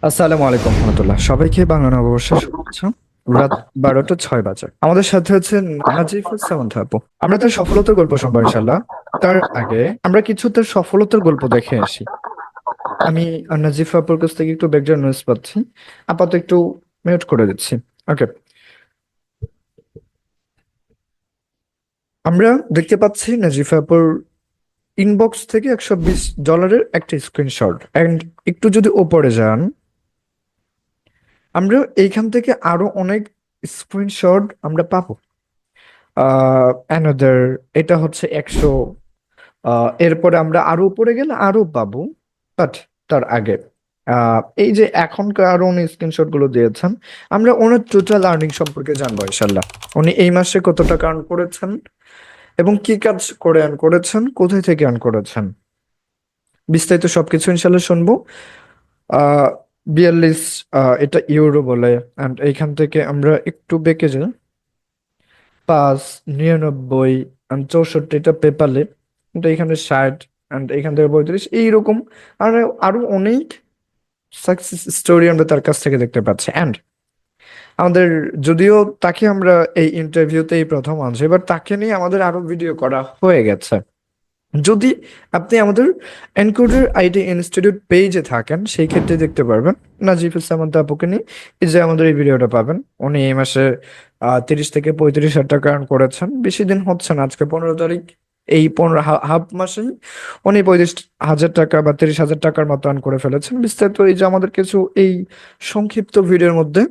আসসালামু আলাইকুম রহমতুল্লাহ, সবাইকে বাংলা নববর্ষের শুভেচ্ছা। রাত 12টা 6 বাজে। আমাদের সাথে হচ্ছেন নাজিফুল সামান্থা আপু। আমরা তার সফলতার গল্প শুনবো ইনশাল্লাহ। তার আগে আমরা কিছু তার সফলতার গল্প দেখে আসি। আমি নাজিফ আপুর কাছ থেকে একটু ব্যাকগ্রাউন্ড নয়েজ পাচ্ছি, আপাতত একটু মিউট করে দিচ্ছি। ওকে। আমরা দেখতে পাচ্ছি নাজিফ আপুর ইনবক্স থেকে $120 একটা স্ক্রিনশট, এন্ড একটু যদি ওপরে যান আমরা এইখান থেকে আরো অনেক স্ক্রিনশট আমরা পাবো। অ্যানাদার, এটা হচ্ছে 100। এরপরে আমরা আরো উপরে গেলে আরো পাবো। বাট তার আগে এই যে এখনকার আরো উনি স্ক্রিনশট গুলো দিয়েছেন, আমরা ওনার টোটাল আর্নিং সম্পর্কে জানবো ইনশাল্লাহ। উনি এই মাসে কত টাকা আর্ন করেছেন এবং কি কাজ করে আর্ন করেছেন, কোথায় থেকে আর্ন করেছেন, বিস্তারিত সবকিছু ইনশাল্লাহ শুনবো। আহ 42, এটা ইউরো বলে। অ্যান্ড এইখান থেকে আমরা একটু বেঁকে যাই, 5, 99 and 64, এটা পেপালে। কিন্তু এখানে 60 and এখান থেকে 35 এইরকম। আর আরো অনেক সাকসেস স্টোরি আমরা তার কাছ থেকে দেখতে পাচ্ছি। অ্যান্ড আমাদের, যদিও তাকে আমরা এই ইন্টারভিউতেই প্রথম আনছি, এবার তাকে নিয়ে আমাদের আরো ভিডিও করা হয়ে গেছে। যদি আপনি আমাদের এনকোডার আইটি ইনস্টিটিউট পেজে থাকেন, সেই ক্ষেত্রে দেখতে পারবেন নাজিফুল সামান্তা আপুকে নিয়ে এই যে আমাদের এই ভিডিওটা পাবেন। উনি এই মাসে 30 থেকে 35 হাজার টাকা earn করেছেন। বেশি দিন হচ্ছে না, আজকে 15 তারিখ। এই 15 হাফ মাসে উনি 35 হাজার টাকা বা 30 হাজার টাকার মতো earn করে ফেলেছেন। বিস্তারিত এই যে আমাদের কিছু এই সংক্ষিপ্ত ভিডিওর মধ্যে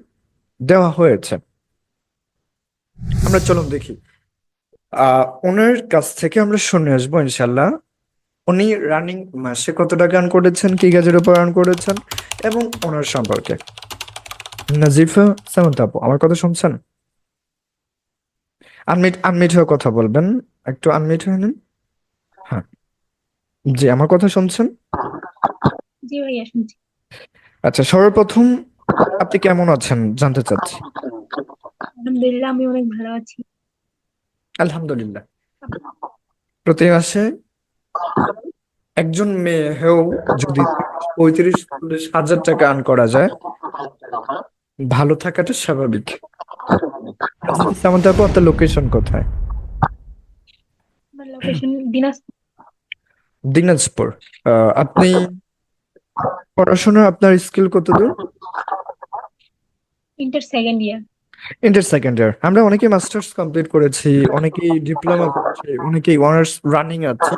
দেওয়া হয়েছে। আমরা চলুন দেখি, ওনার কাছ থেকে আমরা শুনে আসবো ইনশাল্লাহ উনি রানিং মাসে কত টাকা আর্ন করেছেন, কি কাজের উপর আর্ন করেছেন, এবং ওনার সম্পর্কে। নাজিফা সামান্তা আপু, আমার কথা শুনছেন? আনমিট আনমিট হয়ে কথা বলবেন, একটু আনমিট হয়ে নিন। হ্যাঁ, জি, আমার কথা শুনছেন? জি ভাইয়া শুনছি। আচ্ছা, সর্বপ্রথম আপনি কেমন আছেন জানতে চাচ্ছি। আলহামদুলিল্লাহ, আমি অনেক ভালো আছি। আলহামদুলিল্লাহ। প্রতি মাসে একজন মেয়ে হয়েও যদি 35-40 হাজার টাকা আর্ন করা যায়, ভালো থাকাটা স্বাভাবিক। নাজিফা সামান্তা আপু, আপনার লোকেশন কোথায়? আমার লোকেশন দিনাজপুর। দিনাজপুর। আপনি পড়াশোনা, আপনার স্কিল কতদূর? Inter second year. Inter second year. আমরা অনেকেই মাস্টার্স কমপ্লিট করেছি, অনেকেই ডিপ্লোমা করেছি, অনেকেই অনার্স রানিং আছে।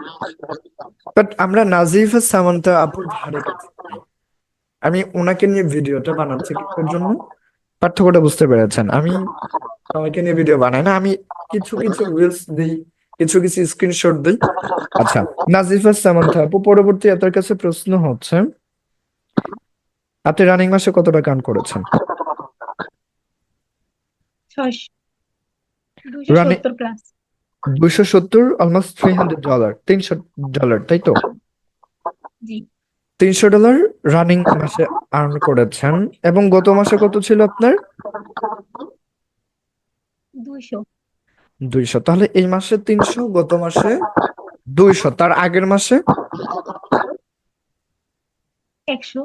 বাট আমরা নাজিফা সামান্তা আপুর ধারে কাছে নেই। আমি ওনাকে নিয়ে ভিডিওটা বানাচ্ছি কিসের জন্য, পার্থক্যটা বুঝতে পেরেছেন? আমি সবাইকে নিয়ে ভিডিও বানাই না, আমি কিছু কিছু রিলস দিই, কিছু কিছু স্ক্রিনশট দিই। আচ্ছা, নাজিফা সামান্তা আপু, পরবর্তী আপনার কাছে প্রশ্ন হচ্ছে, আপনি রানিং মাসে কত টাকা আর্ন করেছেন? 600, 270 প্লাস। 270, অলমোস্ট $300, $300, তাই তো? জি। $300 রানিং মাসে আর্ন করেছেন। এবং গত মাসে কত ছিল আপনার? 200। 200। তাহলে এই মাসে 300, গত মাসে 200, তার আগের মাসে 100।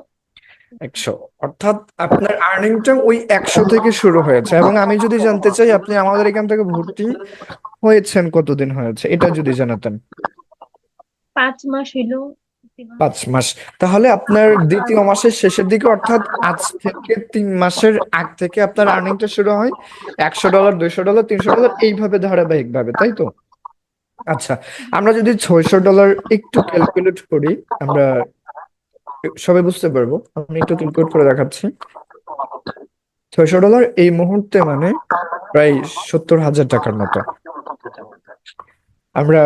100। অর্থাৎ আপনার আর্নিংটা ওই 100 থেকে শুরু হয়েছে। এবং আমি যদি জানতে চাই আপনি আমাদের এখান থেকে ভর্তি হয়েছেন কতদিন হয়েছে, এটা যদি জানাতেন। 5 মাস হইলো। 5 মাস। তাহলে আপনার দ্বিতীয় মাসের শেষের দিকে, অর্থাৎ আজ থেকে 3 মাসের আগ থেকে আপনার আর্নিংটা শুরু হয়। $100, $200, $300 এইভাবে ধারাবাহিক ভাবে, তাই তো? আচ্ছা, আমরা যদি $600 একটু ক্যালকুলেট করি, আমরা সবাই বুঝতে পারবো। আমি একটু ক্যালকুলেট করে দেখাচ্ছি। $600 এই মুহূর্তে মানে প্রায় 70 হাজার টাকার মতো। আমরা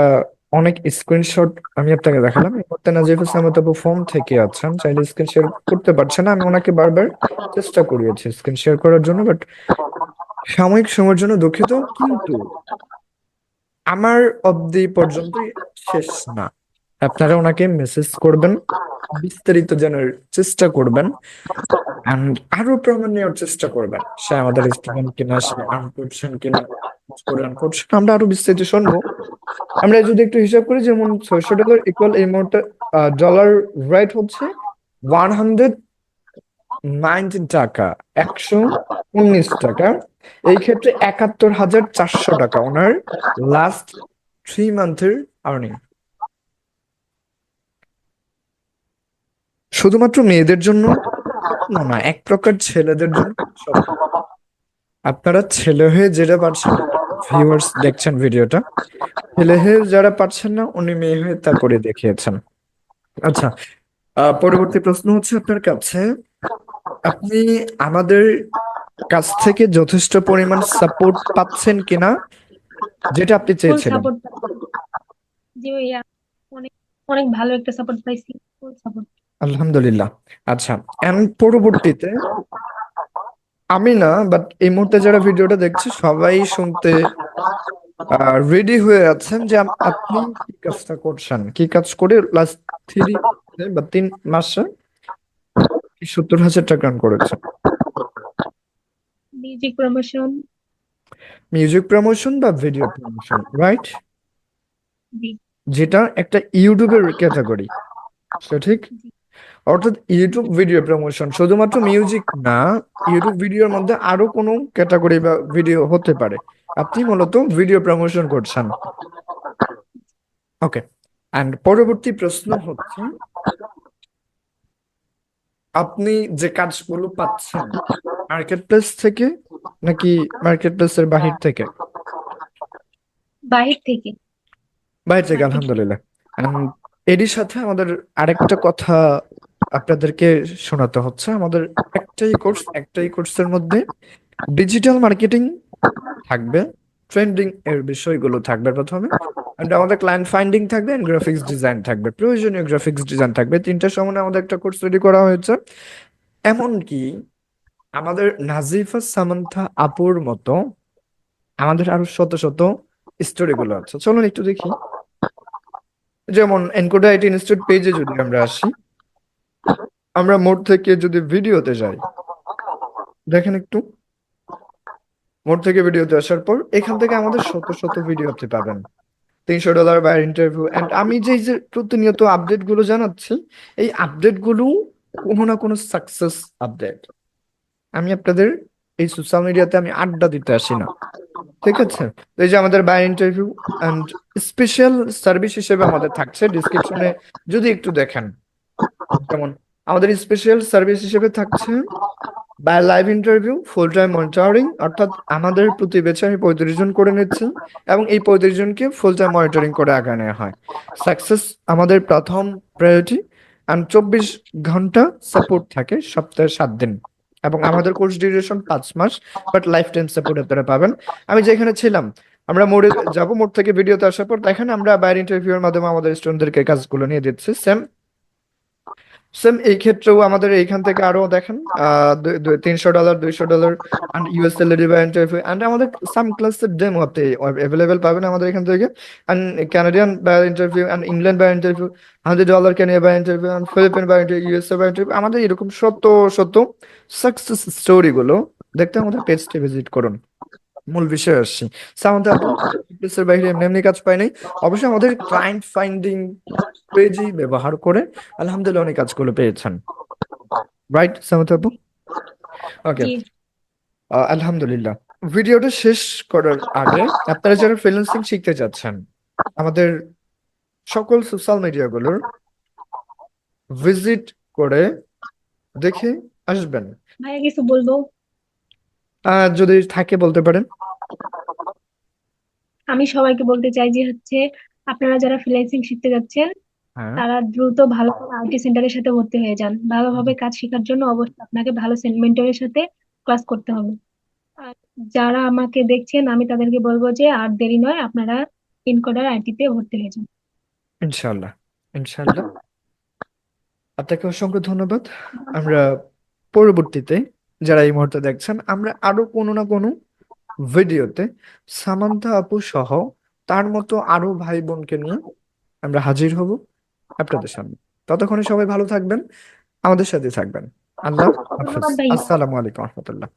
অনেক স্ক্রিনশট আমি আপনাকে দেখালাম। এই মুহূর্তে নাজিফ ইসলাম আপু ফোন থেকে আছেন, চাইলে স্ক্রিন শেয়ার করতে পারছে না। আমি ওনাকে বারবার চেষ্টা করিয়েছি স্ক্রিন শেয়ার করার জন্য, বাট সাময়িক সময়ের জন্য দুঃখিত। কিন্তু আমার অবধি পর্যন্তই শেষ না। আপনারা ওনাকে মেসেজ করবেন, বিস্তারিত জানার চেষ্টা করবেন, এন্ড আরো প্রমাণ নেওয়ার চেষ্টা করবেন সে আমাদের স্টুডেন্ট কিনা, সে আর্ন করছেন কিনা, আর্ন করছেন। আমরা আরো বিস্তারিত শুনবো। আমরা যদি একটু হিসাব করি, যেমন $600 ইকুয়াল এই মুহূর্তে ডলার রেট হচ্ছে টাকা, 119 টাকা। এই ক্ষেত্রে 71,400 টাকা ওনার লাস্ট 3 মান্থের আর্নিং। শুধুমাত্র মেয়েদের জন্য স্বপ্ন না, এক প্রকার ছেলেদের জন্য স্বপ্ন। আপনারা ছেলে হয়ে যেটা পারছেন, ভিউয়ার্স দেখছেন ভিডিওটা, ছেলে হয়ে যারা পারছেন না, উনি মেয়ে হয়ে তা করে দেখিয়েছেন। আচ্ছা, পরবর্তী প্রশ্ন হচ্ছে আপনার কাছে, আপনি আমাদের কাছ থেকে যথেষ্ট পরিমাণ সাপোর্ট পাচ্ছেন কিনা, যেটা আপনি ফুল চেয়েছিলেন? সাপোর্ট। জি ভাইয়া, অনেক অনেক ভালো একটা সাপোর্ট পাইছি, ফুল সাপোর্ট। আলহামদুলিল্লাহ। আচ্ছা, এন্ড পরবর্তীতে আমি না, বাট এই মুহূর্তে যারা ভিডিওটা দেখছে সবাই শুনতে রেডি হয়ে আছেন যে আপনি কি কাজটা করছেন, কি কাজ করে লাস্ট 3 বা 3 মাসে 70,000 টাকা earn করেছেন। Music promotion. মিউজিক প্রমোশন বা ভিডিও প্রমোশন, রাইট? জি। যেটা একটা ইউটিউবের ক্যাটাগরি, সঠিক? জি। অর্থাৎ ইউটিউব ভিডিও প্রমোশন শুধুমাত্র মিউজিক না, ইউটিউব ভিডিওর মধ্যে আরো কোনো ক্যাটাগরি বা ভিডিও হতে পারে। আপনি মূলত ভিডিও প্রমোশন করছেন। ওকে, অ্যান্ড পরবর্তী প্রশ্ন হচ্ছে, আপনি যে কাজগুলো পাচ্ছেন মার্কেট প্লেস থেকে নাকি মার্কেট প্লেসের বাহির থেকে? বাহির থেকে। বাহির থেকে, মার্কেট। আলহামদুলিল্লাহ। And এরই সাথে আমাদের আরেকটা কথা আপনাদেরকে শোনাতে হচ্ছে। আমাদের একটাই কোর্সের মধ্যে ডিজিটাল মার্কেটিং থাকবে, ট্রেন্ডিং এর বিষয়গুলো থাকবে প্রথমে, and আমাদের ক্লায়েন্ট ফাইন্ডিং থাকবে, and গ্রাফিক্স ডিজাইন থাকবে, প্রয়োজনীয় গ্রাফিক্স ডিজাইন থাকবে। 3টার সময় আমাদের একটা কোর্স রেডি করা হয়েছে। এমনকি আমাদের নাজিফা সামান্থা আপুর মতো আমাদের আরো শত শত স্টোরি গুলো আছে, চলুন একটু দেখি। যেমন এনকোডা আইটি ইনস্টিটিউট পেজে যদি আমরা আসি, আমরা মোড থেকে যদি ভিডিওতে যাই, দেখেন একটু, মোড থেকে ভিডিওতে আসার পর এখান থেকে আমাদের শত শত ভিডিও আপনি পাবেন। $300 বায়ার ইন্টারভিউ, এন্ড আমি যে প্রতিনিয়ত আপডেট গুলো জানাচ্ছি, এই আপডেট গুলো কোনো না কোনো সাকসেস আপডেট। আমি আপনাদের এই সোশ্যাল মিডিয়াতে আমি আড্ডা দিতে আসি না, ঠিক আছে? তো এই যে আমাদের by interview and special service হিসেবে আমাদের থাকছে ডিসক্রিপশনে, যদি একটু দেখেন, যেমন আমাদের স্পেশাল সার্ভিস হিসেবে থাকছে by live interview, full time monitoring, অর্থাৎ আমাদের প্রতি ব্যাচে আমি 35 জন করে নিচ্ছি এবং এই 35 জনকে ফুল টাইম মনিটরিং করে আগায় নেওয়া হয়। সাকসেস আমাদের প্রথম প্রায়োরিটি, অ্যান্ড 24 ঘন্টা সাপোর্ট থাকে সপ্তাহে 7 দিন, এবং আমাদের কোর্স ডিউরেশন 5 মাস, বাট লাইফ টাইম সাপোর্ট আপনারা পাবেন। আমি যেখানে ছিলাম, আমরা মোড়ে যাব, মোড় থেকে ভিডিওতে আসার পর দেখেন আমরা বাইরে ইন্টারভিউ এর মাধ্যমে আমাদের স্টুডেন্টদেরকে কাজগুলো নিয়ে দিচ্ছি। সেম সেম এই ক্ষেত্রেও আমাদের এইখান থেকে আরো দেখেন, $300, $200 and US salary by interview, and আমাদের সাম ক্লাসের ডেমো আপনি অ্যাভেলেবেল পাবেন আমাদের এখান থেকে, and Canadian by interview, and England by interview, $100 Kenya by interview, and Philippine by interview, USA by interview. আমাদের এরকম শত শত সাকসেস স্টোরি গুলো দেখতে আমাদের পেজটি ভিজিট করুন। মূল বিষয়ে আসছি। সামান্থা আপু এর বাইরে এমনি এমনি কাজ পাই নাই, অবশ্যই আমাদের ক্লায়েন্ট ফাইন্ডিং পেজই ব্যবহার করে আলহামদুলিল্লাহ অনেক কাজগুলো পেয়েছেন, রাইট সামান্থা আপু? ওকে, জি। আলহামদুলিল্লাহ। ভিডিওটা শেষ করার আগে আপনারা যারা ফ্রিল্যান্সিং শিখতে যাচ্ছেন, আমাদের সকল সোশ্যাল মিডিয়াগুলোর ভিজিট করে দেখে আসবেন। ভাইয়া কিছু বলবো? যদি থাকে বলতে পারেন। আমি সবাইকে বলতে চাই যে আপনারা যারা ফ্রিল্যান্সিং শিখতে যাচ্ছেন, হ্যাঁ। তারা দ্রুত ভালো কোনো আইটি সেন্টারের সাথে ভর্তি হয়ে যান। ভালোভাবে কাজ শেখার জন্য অবশ্যই আপনাকে ভালো মেন্টরের সাথে ক্লাস করতে হবে। আর যারা আমাকে দেখছেন, আমি তাদেরকে বলবো যে আর দেরি নয়, আপনারা ইনকোডার আইটিতে ভর্তি হয়ে যান। ইনশাল্লাহ, ইনশাল্লাহ। আপনাকে অসংখ্য ধন্যবাদ। আমরা পরবর্তীতে, যারা এই মুহূর্তে দেখছেন, আমরা আরো কোনো না কোনো ভিডিওতে সামান্থা আপু সহ তার মতো আরো ভাই বোনকে নিয়ে আমরা হাজির হব আপনাদের সামনে। ততক্ষণে সবাই ভালো থাকবেন, আমাদের সাথে থাকবেন। আল্লাহ হাফেজ। ধন্যবাদ ভাইয়া। আসসালামু আলাইকুম রহমতুল্লাহ।